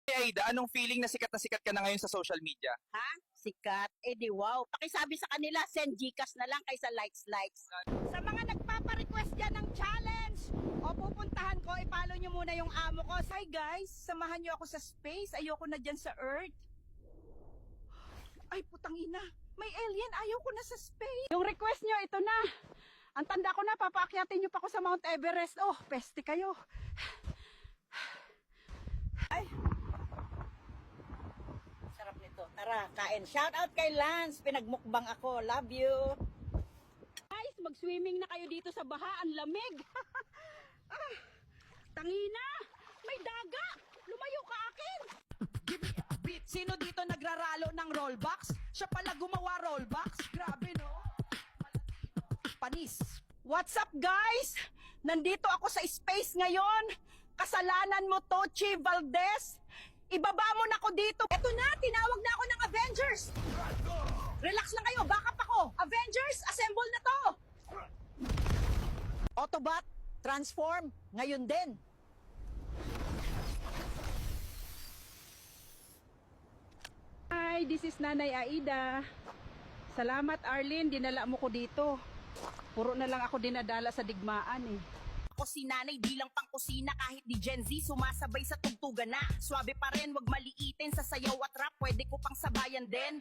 Hey, Aida, anong feeling na sikat ka na ngayon sa social media? Ha? Sikat? Eh di wow. Pakisabi sa kanila, send Gcash na lang kaysa likes. Sa mga nagpapa-request dyan ng challenge, o pupuntahan ko, ipalo nyo muna yung amo ko. Hi guys, samahan nyo ako sa space. Ayoko na dyan sa Earth. Ay putang ina, may alien, ayoko na sa space. Yung request nyo, ito na. Ang tanda ko na, papaakyatin nyo pa ako sa Mount Everest. Oh, peste kayo. Ay, sarap nito. Tara, kain. Shout out kay Lance. Pinagmukbang ako. Love you. Guys, mag-swimming na kayo dito sa baha. Ang lamig. Tangina! May daga! Lumayo ka akin! Sino dito nagraralo ng rollbox? Siya pala gumawa rollbox? Grabe no? Panis. What's up guys? Nandito ako sa space ngayon. Kasalanan mo, Tochi Valdez. Ibaba mo na ako dito. Eto na, tinawag na ako ng Avengers. Relax lang kayo, backup ako. Avengers, assemble na to. Autobot, transform, ngayon din. Hi, this is Nanay Aida. Salamat Arlene, dinala mo ko dito. Puro na lang ako dinadala sa digmaan eh. Ako si nanay, di lang pang kusina. Kahit di Gen Z, sumasabay sa tugtugan na. Swabe pa rin, wag maliitin sa sayaw at rap. Pwede ko pang sabayan din.